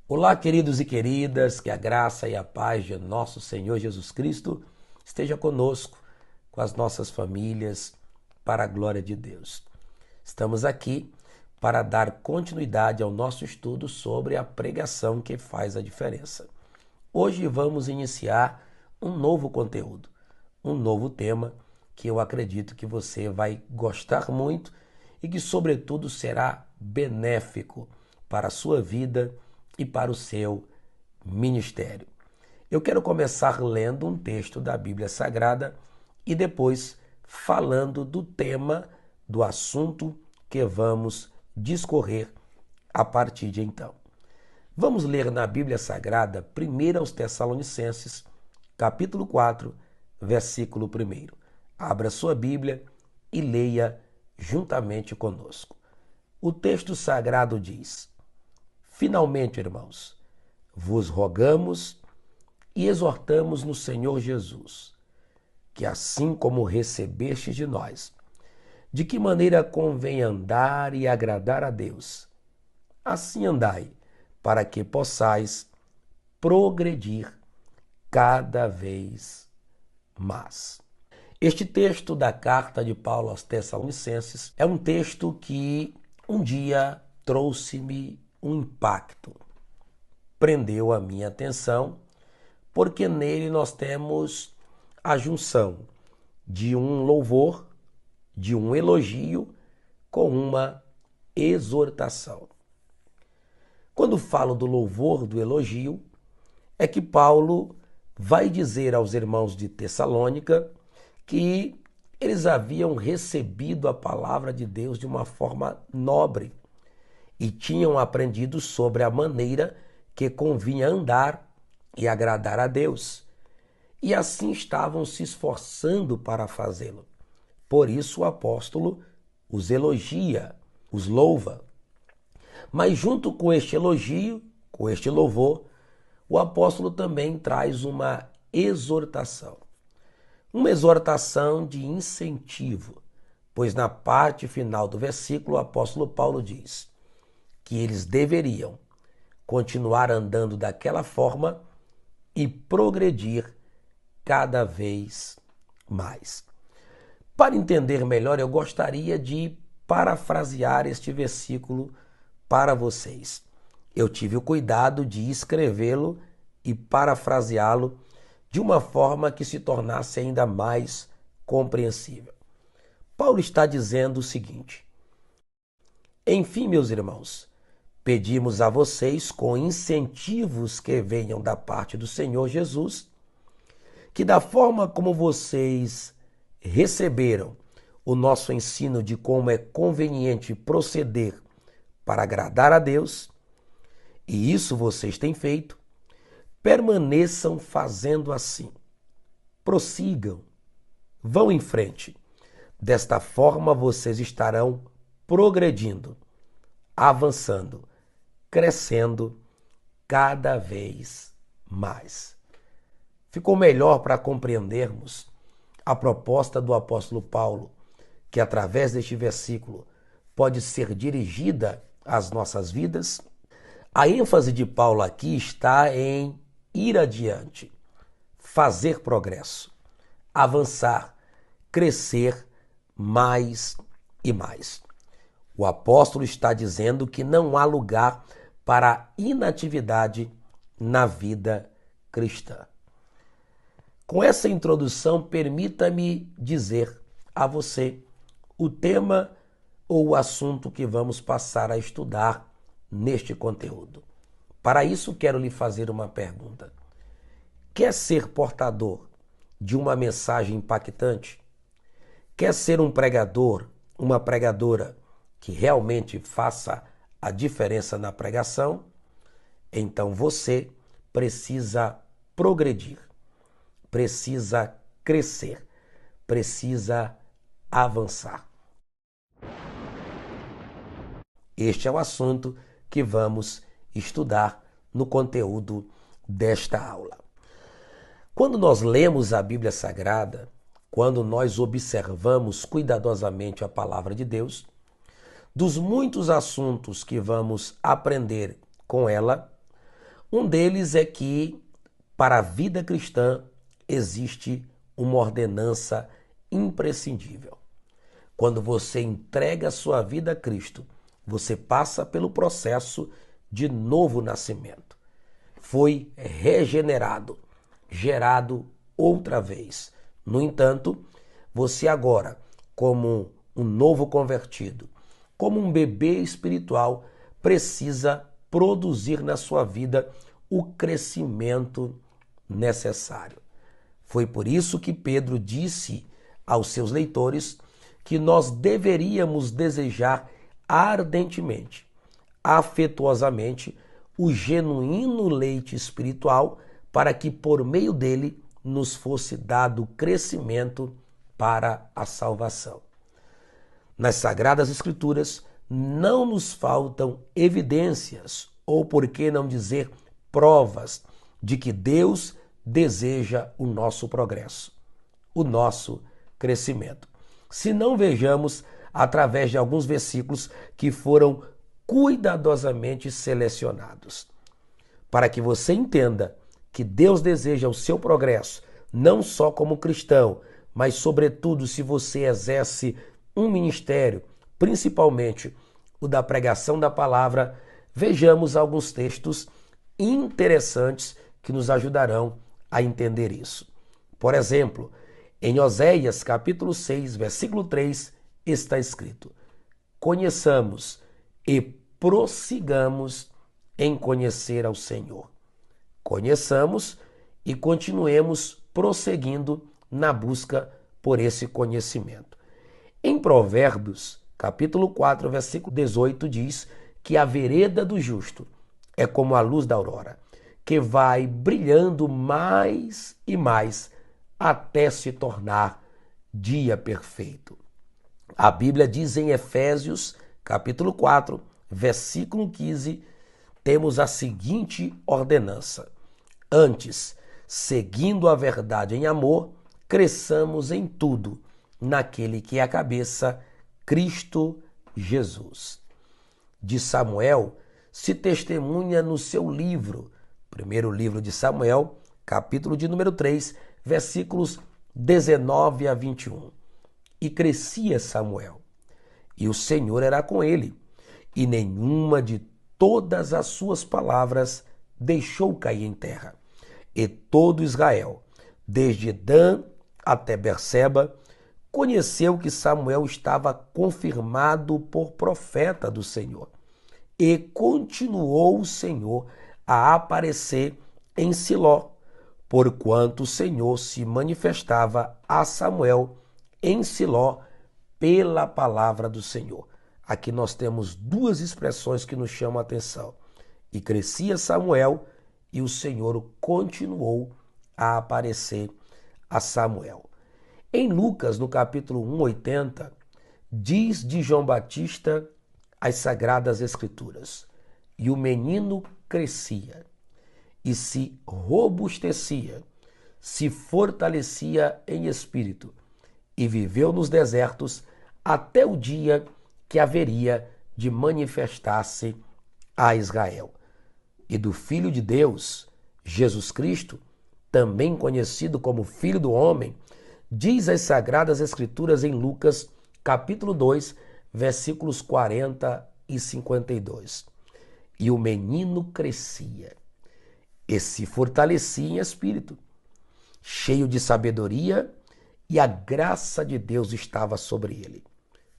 Olá, queridos e queridas, que a graça e a paz de nosso Senhor Jesus Cristo esteja conosco, com as nossas famílias, para a glória de Deus. Estamos aqui para dar continuidade ao nosso estudo sobre a pregação que faz a diferença. Hoje vamos iniciar um novo conteúdo, um novo tema que eu acredito que você vai gostar muito e que, sobretudo, será benéfico para a sua vida e para o seu ministério. Eu quero começar lendo um texto da Bíblia Sagrada e depois falando do tema do assunto que vamos discorrer a partir de então. Vamos ler na Bíblia Sagrada, 1 aos Tessalonicenses, capítulo 4, versículo 1. Abra sua Bíblia e leia juntamente conosco. O texto sagrado diz: Finalmente, irmãos, vos rogamos e exortamos no Senhor Jesus, que assim como recebestes de nós, de que maneira convém andar e agradar a Deus, assim andai, para que possais progredir cada vez mais. Este texto da carta de Paulo aos Tessalonicenses é um texto que um dia trouxe-me um impacto, prendeu a minha atenção, porque nele nós temos a junção de um louvor, de um elogio com uma exortação. Quando falo do louvor, do elogio, é que Paulo vai dizer aos irmãos de Tessalônica que eles haviam recebido a palavra de Deus de uma forma nobre e tinham aprendido sobre a maneira que convinha andar e agradar a Deus. E assim estavam se esforçando para fazê-lo. Por isso o apóstolo os elogia, os louva. Mas junto com este elogio, com este louvor, o apóstolo também traz uma exortação. Uma exortação de incentivo, pois na parte final do versículo o apóstolo Paulo diz que eles deveriam continuar andando daquela forma e progredir cada vez mais. Para entender melhor, eu gostaria de parafrasear este versículo para vocês. Eu tive o cuidado de escrevê-lo e parafraseá-lo de uma forma que se tornasse ainda mais compreensível. Paulo está dizendo o seguinte: Enfim, meus irmãos, pedimos a vocês, com incentivos que venham da parte do Senhor Jesus, que da forma como vocês receberam o nosso ensino de como é conveniente proceder para agradar a Deus, e isso vocês têm feito, permaneçam fazendo assim. Prossigam, vão em frente. Desta forma vocês estarão progredindo, avançando, crescendo cada vez mais. Ficou melhor para compreendermos a proposta do apóstolo Paulo, que através deste versículo pode ser dirigida às nossas vidas? A ênfase de Paulo aqui está em ir adiante, fazer progresso, avançar, crescer mais e mais. O apóstolo está dizendo que não há lugar para inatividade na vida cristã. Com essa introdução, permita-me dizer a você o tema ou o assunto que vamos passar a estudar neste conteúdo. Para isso, quero lhe fazer uma pergunta. Quer ser portador de uma mensagem impactante? Quer ser um pregador, uma pregadora que realmente faça a diferença na pregação? Então você precisa progredir, precisa crescer, precisa avançar. Este é o assunto que vamos estudar no conteúdo desta aula. Quando nós lemos a Bíblia Sagrada, quando nós observamos cuidadosamente a palavra de Deus, dos muitos assuntos que vamos aprender com ela, Um deles é que, para a vida cristã, existe uma ordenança imprescindível. Quando você entrega a sua vida a Cristo, você passa pelo processo de novo nascimento. Foi regenerado, gerado outra vez. No entanto, você agora, como um novo convertido, como um bebê espiritual, precisa produzir na sua vida o crescimento necessário. Foi por isso que Pedro disse aos seus leitores que nós deveríamos desejar ardentemente, afetuosamente, o genuíno leite espiritual para que por meio dele nos fosse dado crescimento para a salvação. Nas Sagradas Escrituras não nos faltam evidências, ou por que não dizer provas, de que Deus deseja o nosso progresso, o nosso crescimento. Se não, vejamos através de alguns versículos que foram cuidadosamente selecionados, para que você entenda que Deus deseja o seu progresso, não só como cristão, mas sobretudo se você exerce um ministério, principalmente o da pregação da palavra. Vejamos alguns textos interessantes que nos ajudarão a entender isso. Por exemplo, em Oséias capítulo 6, versículo 3, está escrito: conheçamos e prossigamos em conhecer ao Senhor. Conheçamos e continuemos prosseguindo na busca por esse conhecimento. Em Provérbios, capítulo 4, versículo 18, diz que a vereda do justo é como a luz da aurora, que vai brilhando mais e mais até se tornar dia perfeito. A Bíblia diz em Efésios, capítulo 4, versículo 15, temos a seguinte ordenança: antes, seguindo a verdade em amor, cresçamos em tudo naquele que é a cabeça, Cristo Jesus. De Samuel se testemunha no seu livro, primeiro livro de Samuel, capítulo de número 3, versículos 19 a 21. E crescia Samuel, e o Senhor era com ele, e nenhuma de todas as suas palavras deixou cair em terra. E todo Israel, desde Dan até Berseba, conheceu que Samuel estava confirmado por profeta do Senhor. E continuou o Senhor a aparecer em Siló, porquanto o Senhor se manifestava a Samuel em Siló pela palavra do Senhor. Aqui nós temos duas expressões que nos chamam a atenção. E crescia Samuel, e o Senhor continuou a aparecer a Samuel. Em Lucas, no capítulo 1:80, diz de João Batista as Sagradas Escrituras: e o menino crescia e se robustecia, se fortalecia em espírito, e viveu nos desertos até o dia que haveria de manifestar-se a Israel. E do Filho de Deus, Jesus Cristo, também conhecido como Filho do Homem, diz as Sagradas Escrituras em Lucas, capítulo 2, versículos 40 e 52. E o menino crescia e se fortalecia em espírito, cheio de sabedoria, e a graça de Deus estava sobre ele.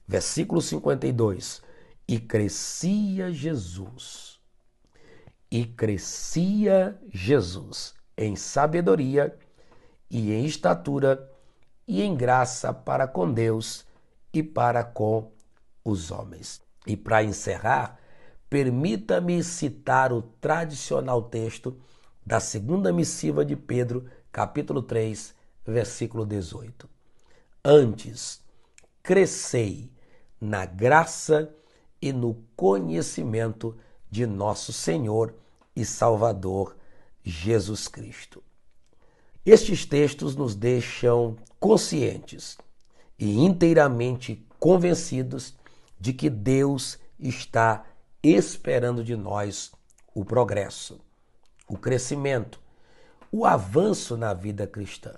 Versículo 52. E crescia Jesus. E crescia Jesus em sabedoria e em estatura e em graça para com Deus e para com os homens. E para encerrar, permita-me citar o tradicional texto da segunda missiva de Pedro, capítulo 3, versículo 18. Antes, crescei na graça e no conhecimento de nosso Senhor e Salvador Jesus Cristo. Estes textos nos deixam conscientes e inteiramente convencidos de que Deus está esperando de nós o progresso, o crescimento, o avanço na vida cristã.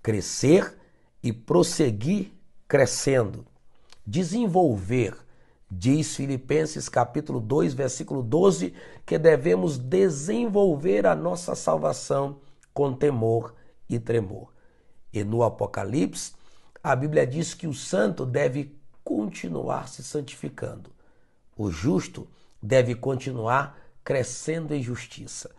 Crescer e prosseguir crescendo. Desenvolver. Diz Filipenses capítulo 2, versículo 12, que devemos desenvolver a nossa salvação com temor e tremor. E no Apocalipse, a Bíblia diz que o santo deve continuar se santificando. O justo deve continuar crescendo em justiça.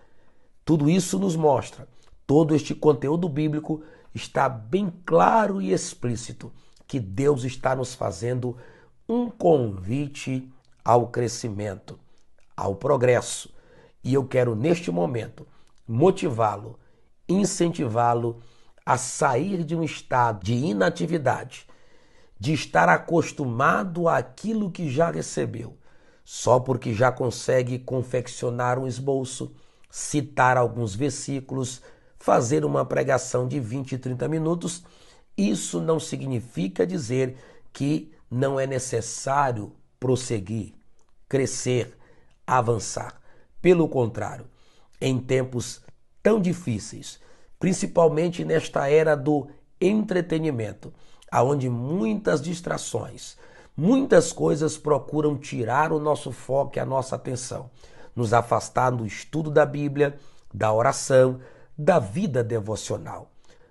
Tudo isso nos mostra, todo este conteúdo bíblico está bem claro e explícito que Deus está nos fazendo um convite ao crescimento, ao progresso. E eu quero, neste momento, motivá-lo, incentivá-lo a sair de um estado de inatividade, de estar acostumado àquilo que já recebeu, só porque já consegue confeccionar um esboço, citar alguns versículos, fazer uma pregação de 20 e 30 minutos. Isso não significa dizer que não é necessário prosseguir, crescer, avançar. Pelo contrário, em tempos tão difíceis, principalmente nesta era do entretenimento, onde muitas distrações, muitas coisas procuram tirar o nosso foco e a nossa atenção, nos afastar do estudo da Bíblia, da oração, da vida devocional.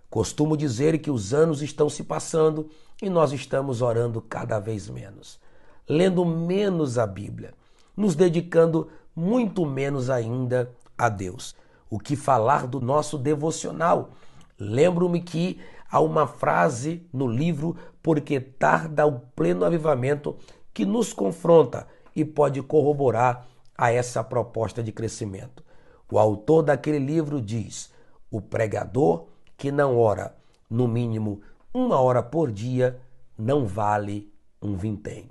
Costumo dizer que os anos estão se passando e nós estamos orando cada vez menos, lendo menos a Bíblia, nos dedicando muito menos ainda a Deus. O que falar do nosso devocional? Lembro-me que há uma frase no livro Porque Tarda o Pleno Avivamento que nos confronta e pode corroborar a essa proposta de crescimento. O autor daquele livro diz: o pregador que não ora no mínimo 1 hora por dia não vale um vintém.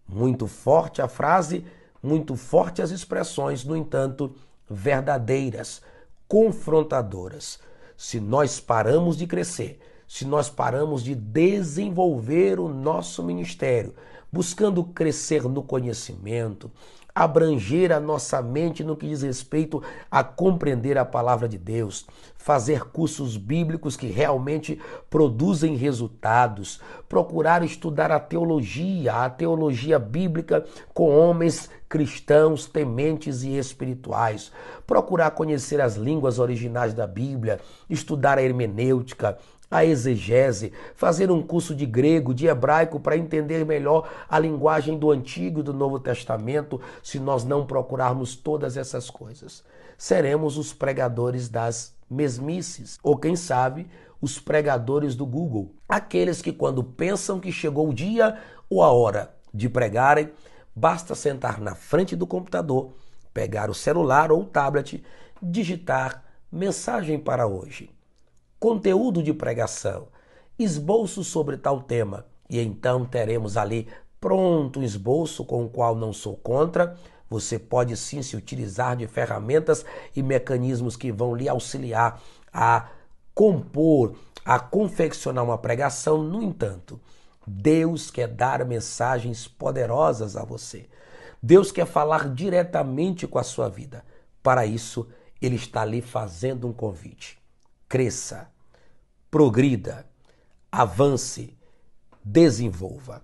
Muito forte a frase, muito forte as expressões, no entanto, verdadeiras, confrontadoras. Se nós paramos de crescer, se nós paramos de desenvolver o nosso ministério, buscando crescer no conhecimento, abranger a nossa mente no que diz respeito a compreender a palavra de Deus, fazer cursos bíblicos que realmente produzem resultados, procurar estudar a teologia bíblica com homens cristãos, tementes e espirituais, procurar conhecer as línguas originais da Bíblia, estudar a hermenêutica, a exegese, fazer um curso de grego, de hebraico para entender melhor a linguagem do Antigo e do Novo Testamento. Se nós não procurarmos todas essas coisas, seremos os pregadores das mesmices, ou quem sabe, os pregadores do Google. Aqueles que quando pensam que chegou o dia ou a hora de pregarem, basta sentar na frente do computador, pegar o celular ou o tablet, digitar mensagem para hoje, conteúdo de pregação, esboço sobre tal tema, e então teremos ali pronto um esboço com o qual não sou contra. Você pode sim se utilizar de ferramentas e mecanismos que vão lhe auxiliar a compor, a confeccionar uma pregação. No entanto, Deus quer dar mensagens poderosas a você. Deus quer falar diretamente com a sua vida. Para isso, Ele está ali fazendo um convite. Cresça, progrida, avance, desenvolva.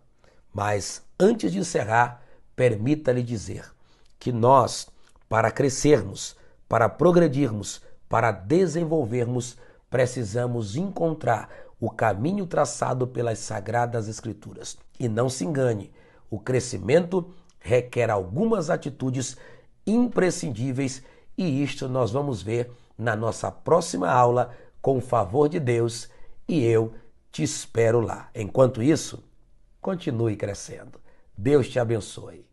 Mas antes de encerrar, permita-lhe dizer que nós, para crescermos, para progredirmos, para desenvolvermos, precisamos encontrar o caminho traçado pelas Sagradas Escrituras. E não se engane, o crescimento requer algumas atitudes imprescindíveis, e isto nós vamos ver na nossa próxima aula, com o favor de Deus, e eu te espero lá. Enquanto isso, continue crescendo. Deus te abençoe.